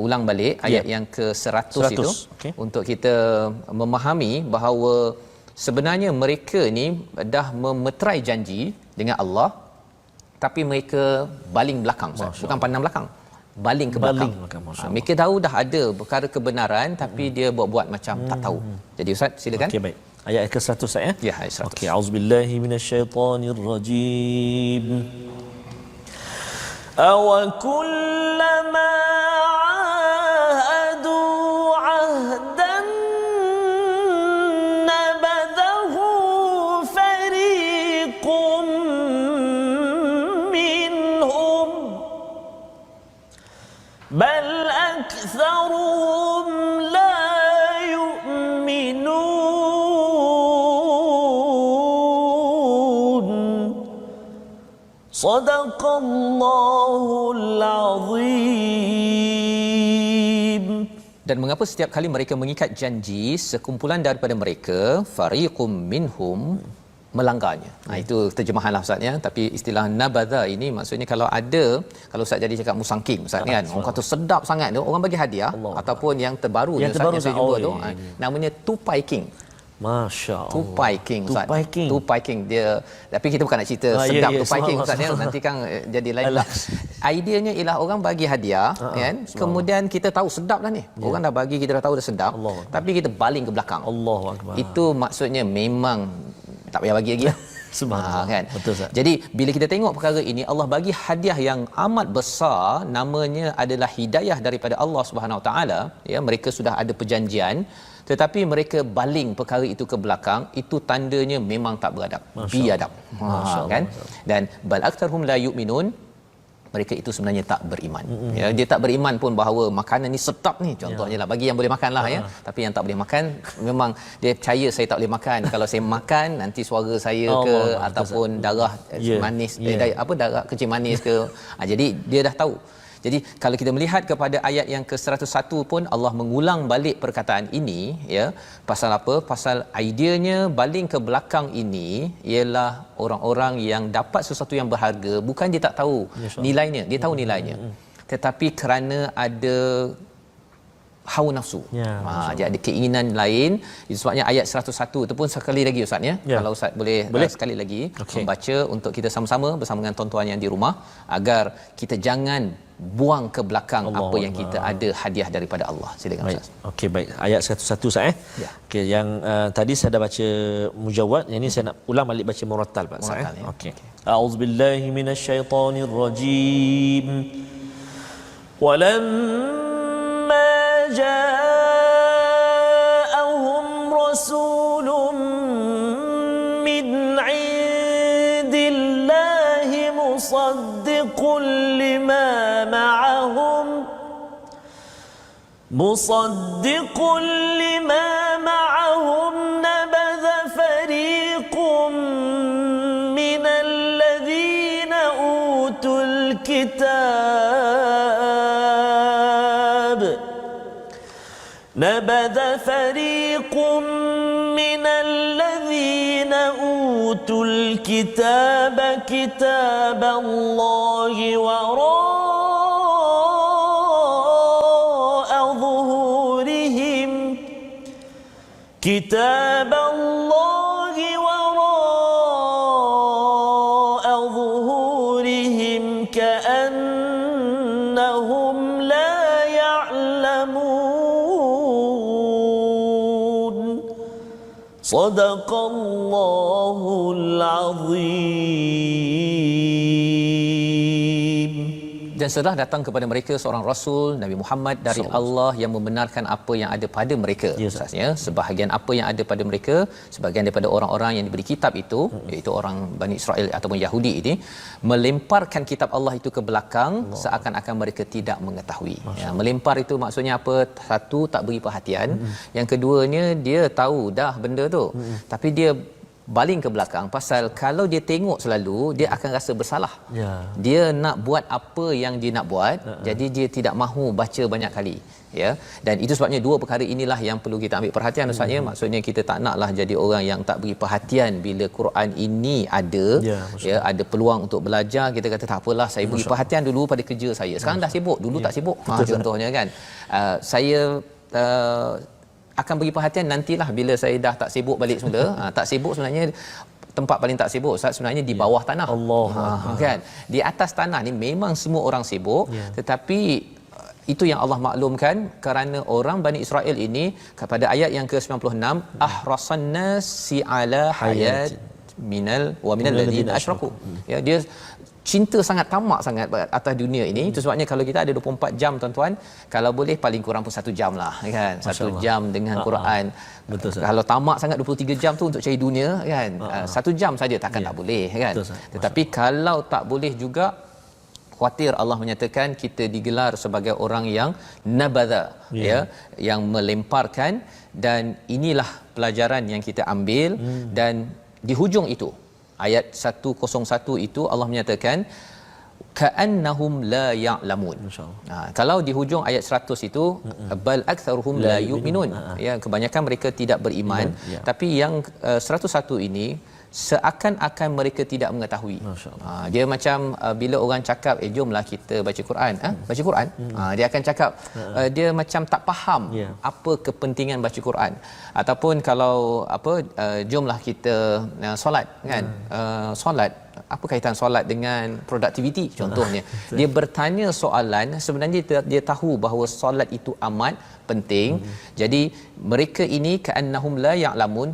ulang balik ayat yang ke-100 itu untuk kita memahami bahawa sebenarnya mereka ni dah memeterai janji dengan Allah, tapi mereka baling belakang Ustaz. Bukan pandang belakang, baling ke belakang. Mereka tahu dah ada perkara kebenaran, tapi dia buat-buat macam tak tahu. Jadi Ustaz silakan. Okey, baik. Ayat ke-100 Ustaz ya? Ya, ayat 100. Okey, auzubillahi minasyaitonirrajim. Aw kullama ahadu ahdan nabadahu fariqum minhum bal aktharuhum la yu'minun. Sadaqallahul azim. Dan mengapa setiap kali mereka mengikat janji, sekumpulan daripada mereka fariqum minhum melanggarnya. Itu terjemahanlah Ustaz ya. Tapi istilah nabadha ini maksudnya kalau Ustaz jadi cakap musangking Ustaz kan, orang kata sedap sangat tu, orang bagi hadiah ataupun yang terbaru yang saya jumpa tu namanya tupai king. Masya-Allah. Tupai king Ustaz. Tupai king dia, tapi kita bukan nak cerita sedap tupai king Ustaz ya, nanti kan jadi lain lah. Ideanya ialah orang bagi hadiah kan, kemudian kita tahu sedap dah ni. Orang dah bagi, kita dah tahu dah sedap, tapi kita baling ke belakang. Allahu akbar. Itu maksudnya memang tak payah bagi lagi. Subhanallah. Kan? Betul Ustaz. Jadi bila kita tengok perkara ini, Allah bagi hadiah yang amat besar, namanya adalah hidayah daripada Allah Subhanahu Wa Taala. Ya, mereka sudah ada perjanjian, tetapi mereka baling perkara itu ke belakang, itu tandanya memang tak beradab, biadab. Kan? Dan bal aktsaruhum la yu'minun, mereka itu sebenarnya tak beriman. Ya, dia tak beriman pun bahawa makanan ni sedap ni, contohnya lah, bagi yang boleh makanlah ya. Tapi yang tak boleh makan, memang dia percaya saya tak boleh makan. Kalau saya makan nanti suara saya ataupun darah manis, darah kencing manis ke. Jadi dia dah tahu. Jadi kalau kita melihat kepada ayat yang ke-101 pun Allah mengulang balik perkataan ini ya. Pasal apa? Pasal ideanya baling ke belakang ini ialah orang-orang yang dapat sesuatu yang berharga, bukan dia tak tahu nilainya, dia tahu nilainya. Tetapi kerana ada hawa nafsu. Dia ada keinginan lain. Itu sebabnya ayat 101 itu pun sekali lagi Ustaz ya. Kalau Ustaz boleh sekali lagi membaca untuk kita sama-sama bersama dengan tuan-tuan yang di rumah, agar kita jangan buang ke belakang apa yang kita ada hadiah daripada Allah. Silakan Ustaz. Okey, baik. Ayat 101 Ustaz Okey, yang tadi saya dah baca mujawad, yang ini saya nak ulang balik baca murattal Pak Ustaz Okey. A'udzubillahi minasyaitonirrajim. Walamma ja'ahum rasulun min 'indillahi musaddiqun lima معهم musaddiqun lima ma'ahum nabadha fariqum minal ladzina utul kitab nabadha fariqum minal ladzina utul kitab kitaballahi wara'a zuhurihim kitaballahi wara'a zuhurihim ka'annahum la ya'lamun. Sadaqallahul azim. Dan setelah datang kepada mereka seorang rasul Nabi Muhammad dari Allah yang membenarkan apa yang ada pada mereka. Maksudnya sebahagian apa yang ada pada mereka, sebahagian daripada orang-orang yang diberi kitab itu, iaitu orang Bani Israel ataupun Yahudi ini, melemparkan kitab Allah itu ke belakang seakan-akan mereka tidak mengetahui. Ya, melempar itu maksudnya apa? Satu, tak beri perhatian. Yang keduanya, dia tahu dah benda tu. Tapi dia baling ke belakang pasal kalau dia tengok selalu dia akan rasa bersalah. Dia nak buat apa yang dia nak buat, jadi dia tidak mahu baca banyak kali. Ya, dan itu sebabnya dua perkara inilah yang perlu kita ambil perhatian Ustaznya. Maksudnya kita tak naklah jadi orang yang tak beri perhatian bila Quran ini ada, ada peluang untuk belajar, kita kata tak apalah, saya beri perhatian dulu pada kerja saya. Sekarang dah sibuk, dulu tak sibuk. Contohnya kan. Saya akan beri perhatian nantilah bila saya dah tak sibuk balik semula. Tak sibuk sebenarnya tempat paling tak sibuk Ustaz sebenarnya di bawah tanah. Kan? Di atas tanah ni memang semua orang sibuk, tetapi itu yang Allah maklumkan kerana orang Bani Israel ini pada ayat yang ke-96 ahrasan nasi ala hayat minal wa minal ladina asyraku. Ya, dia cinta sangat, tamak sangat atas dunia ini. Itu sebabnya kalau kita ada 24 jam tuan-tuan, kalau boleh paling kurang pun 1 jam lah kan. 1 jam dengan Quran. Betul, kalau tamak sangat 23 jam tu untuk cari dunia kan. 1 jam saja takkan tak boleh kan. Betul, tetapi kalau tak boleh juga, khawatir Allah menyatakan kita digelar sebagai orang yang nabadha, yang melemparkan. Dan inilah pelajaran yang kita ambil. Dan di hujung itu ayat 101 itu Allah menyatakan ka'annahum la ya'lamun. Kalau di hujung ayat 100 itu bal aktsaruhum la yu'minun, ya, kebanyakan mereka tidak beriman. Tapi yang 101 ini seakan-akan mereka tidak mengetahui. Dia macam bila orang cakap jomlah kita baca Quran, baca Quran, dia akan cakap dia macam tak faham apa kepentingan baca Quran. Ataupun kalau jomlah kita solat kan, solat, apa kaitan solat dengan produktiviti contohnya. Dia bertanya soalan, sebenarnya dia tahu bahawa solat itu amat penting. Jadi mereka ini ka'annahum la ya'lamun,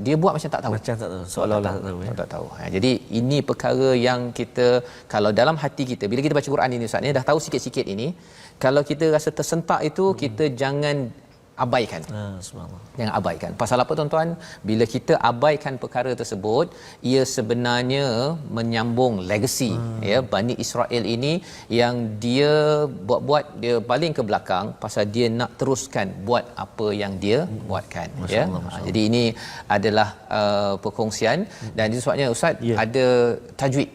dia buat macam tak tahu, seolah-olah tak tahu. Jadi ini perkara yang kita, kalau dalam hati kita bila kita baca Quran ini Ustaz ni, dah tahu sikit-sikit ini, kalau kita rasa tersentak itu, kita jangan abaikan. Jangan abaikan. Pasal apa tuan-tuan? Bila kita abaikan perkara tersebut, ia sebenarnya menyambung legasi Bani Israel ini yang dia buat-buat, dia baling ke belakang pasal dia nak teruskan buat apa yang dia buatkan. Jadi ini adalah perkongsian. Dan itu sebabnya Ustaz ada tajwid.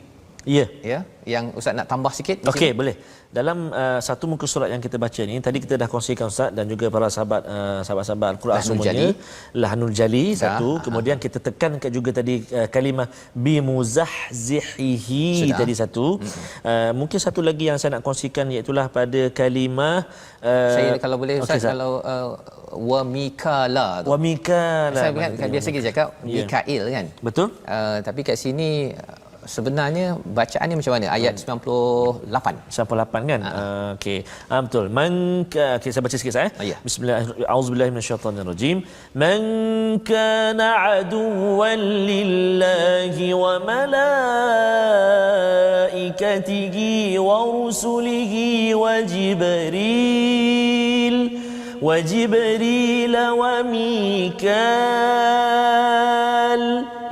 Yang Ustaz nak tambah sikit. Okey, boleh. Dalam satu muka surat yang kita baca ni, tadi kita dah kongsikan Ustaz dan juga para sahabat-sahabat Al-Quran semuanya, Lahnul Jali satu, kemudian kita tekankan juga tadi kalimah bimuzahzihihi tadi satu. Mungkin satu lagi yang saya nak kongsikan iaitu pada kalimah saya kalau boleh Ustaz, kalau wa mikala tu. Wa mikala. Saya biasa kita cakap Mikail kan. Betul? Tapi kat sini sebenarnya bacaannya macam mana? Ayat 98 kan? Okey. Betul. Okay, saya baca sikit saya. Bismillah. Auzubillahi minasyaitonirrajim. Man kana aduwwan lillahi wa malaikatihi wa rusulihi wa Jibril wa Mikal.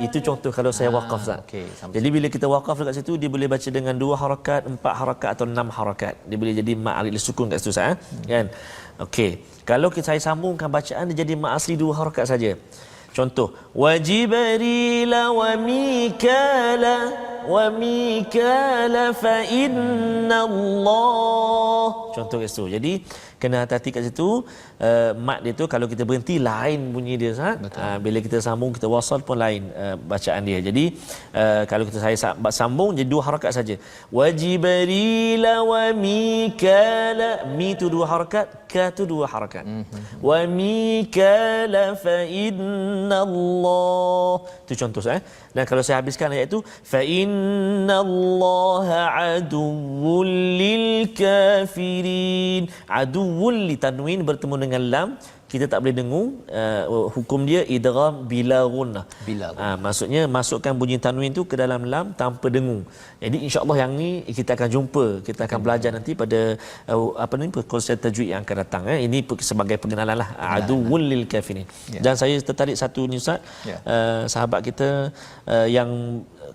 Itu contoh kalau saya wakaf Ustaz. Okey, Jadi bila kita wakaf dekat situ, dia boleh baca dengan 2 harakat, 4 harakat atau 6 harakat. Dia boleh jadi mat alif sukun kat situ Ustaz. Kan? Okey. Kalau saya sambungkan bacaan, dia jadi mat asli 2 harakat saja. Contoh, wa Jibril wa Mikala fa inna Allah. Contoh kat situ. Jadi kena hati-hati kat situ. Mat dia tu kalau kita berhenti lain bunyi dia bila kita sambung, kita wasal pun lain bacaan dia. Jadi kalau saya sambung jadi 2 harakat saja. Wa Jibril wa Mikala, mi tu 2 harakat, ka tu 2 harakat. Wa Mikala fa inna Allah. Itu contoh saya. Dan kalau saya habiskan ayat itu, fa innallaha aduwwul lil kafirin. Aduwwul li tanwin bertemu dengan lam, kita tak boleh dengung. Hukum dia idgham bila gunnah. Maksudnya masukkan bunyi tanwin tu ke dalam lam tanpa dengung. Jadi insya-Allah yang ni kita akan jumpa, kita akan belajar nanti pada konsep tajwid yang akan datang. Ini sebagai pengenalan lah, aduwwul lil kafirin. Dan saya tertarik satu ni Ustaz, sahabat kita yang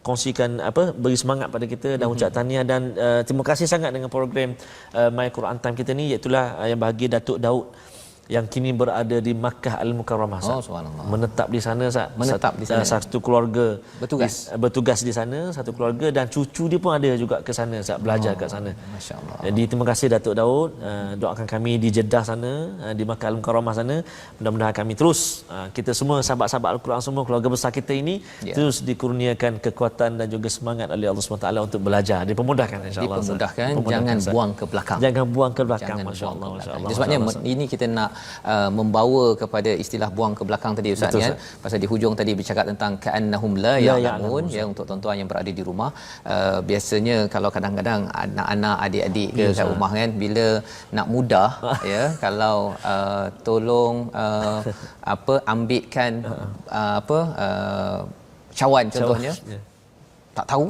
kongsikan beri semangat pada kita dan ucap tahniah dan terima kasih sangat dengan program My Quran Time kita ni, iaitu yang bahagia Datuk Daud yang kini berada di Makkah Al-Mukarramah. Subhanallah. Menetap di sana Menetap di sana. Satu keluarga bertugas di sana, satu keluarga, dan cucu dia pun ada juga ke sana belajar kat sana. Masya-Allah. Jadi terima kasih Datuk Daud. Doakan kami di Jeddah sana, di Makkah Al-Mukarramah sana. Mudah-mudahan kami terus, kita semua sahabat-sahabat Al-Quran semua, keluarga besar kita ini terus dikurniakan kekuatan dan juga semangat oleh Allah SWT untuk belajar. Dipermudahkan insya-Allah. Dipermudahkan, jangan buang ke belakang. Jangan buang ke belakang, masya-Allah, masya-Allah. Sebabnya ini kita nak membawa kepada istilah buang ke belakang tadi Ustaz, kan? Pasal di hujung tadi bercakap tentang ka'annahum la ya'lamun, ya, untuk tuan-tuan yang berada di rumah. Biasanya kalau kadang-kadang anak-anak, adik-adik ke kat rumah kan, bila nak mudah ya, kalau tolong ambilkan cawan contohnya, tak tahu.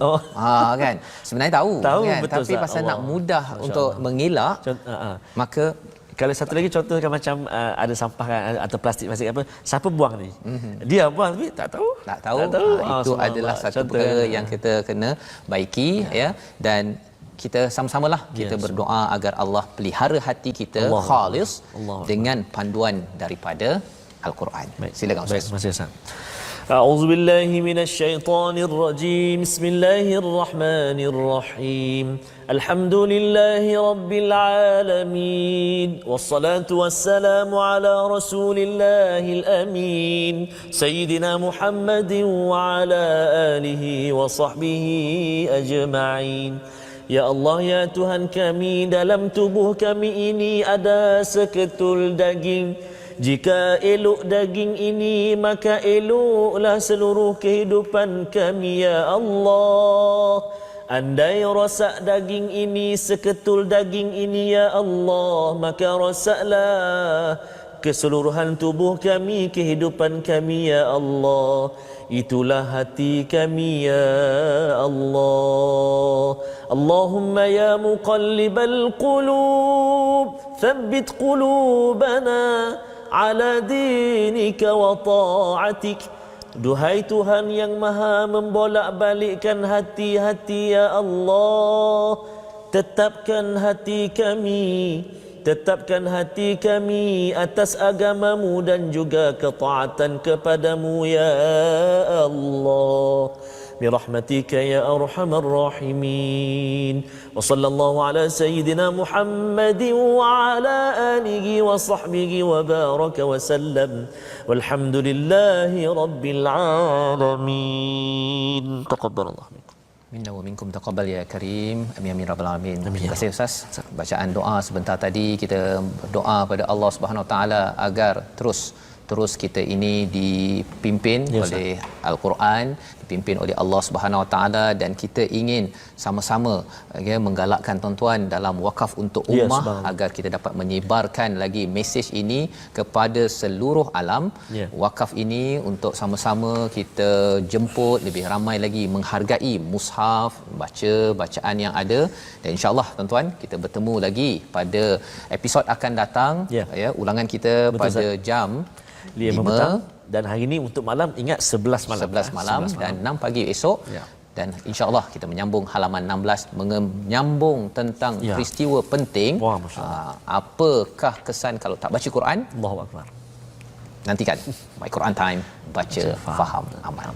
Kan sebenarnya tahu kan, betul, tapi pasal nak mudah untuk mengelak, maka kalau satu lagi contohkan macam ada sampah kan, atau plastik siapa buang ni? Dia buang tapi tak tahu. Itu adalah satu perkara yang kita kena baiki, ya, dan kita sama-samalah kita berdoa agar Allah pelihara hati kita khalis dengan panduan daripada Al-Quran. Silakan Ustaz. Terima kasih Ustaz. أعوذ بالله من الشيطان الرجيم بسم الله الرحمن الرحيم الحمد لله رب العالمين والصلاة والسلام على رسول الله الأمين سيدنا محمد وعلى آله وصحبه أجمعين. Ya Allah, ya Tuhan kami, dalam tubuh kami ini ada seketul daging. Jika elok daging ini, maka eloklah seluruh kehidupan kami, ya Allah. Andai rosak daging ini, seketul daging ini, ya Allah, maka rosaklah keseluruhan tubuh kami, kehidupan kami, ya Allah. Itulah hati kami, ya Allah. Allahumma ya muqallibal qulub, thabbit qulubana ala dinika wa ta'atik. Duhai Tuhan yang maha membolak-balikkan hati-hati, ya Allah, tetapkan hati kami atas agamamu dan juga ketaatan kepadamu, ya Allah. برحمتك يا أرحم الراحمين وصلى الله على سيدنا محمد وعلى آله وصحبه وبارك وسلم والحمد لله رب العالمين تقبل الله منكم. Minna wa minkum taqabbal ya karim. Amin amin rabbal alamin. Terima kasih Ustaz. Bacaan doa sebentar tadi, kita berdoa pada Allah Subhanahu Wa Taala agar terus kita ini dipimpin oleh Al-Quran, dipimpin oleh Allah Subhanahu Wa Taala, dan kita ingin sama-sama menggalakkan tuan-tuan dalam wakaf untuk ummah agar kita dapat menyebarkan lagi mesej ini kepada seluruh alam. Wakaf ini untuk sama-sama kita jemput lebih ramai lagi menghargai mushaf, baca bacaan yang ada, dan insya-Allah tuan-tuan kita bertemu lagi pada episod akan datang, ulangan kita pada jam 5 Dan hari ini untuk malam ingat 11 malam. 11 malam dan 6 pagi esok. Ya. Dan insya-Allah kita menyambung halaman 16 menyambung tentang peristiwa penting. Wah, apakah kesan kalau tak baca Quran? Allahu akbar. Nantikan My Quran Time, baca, faham, amal.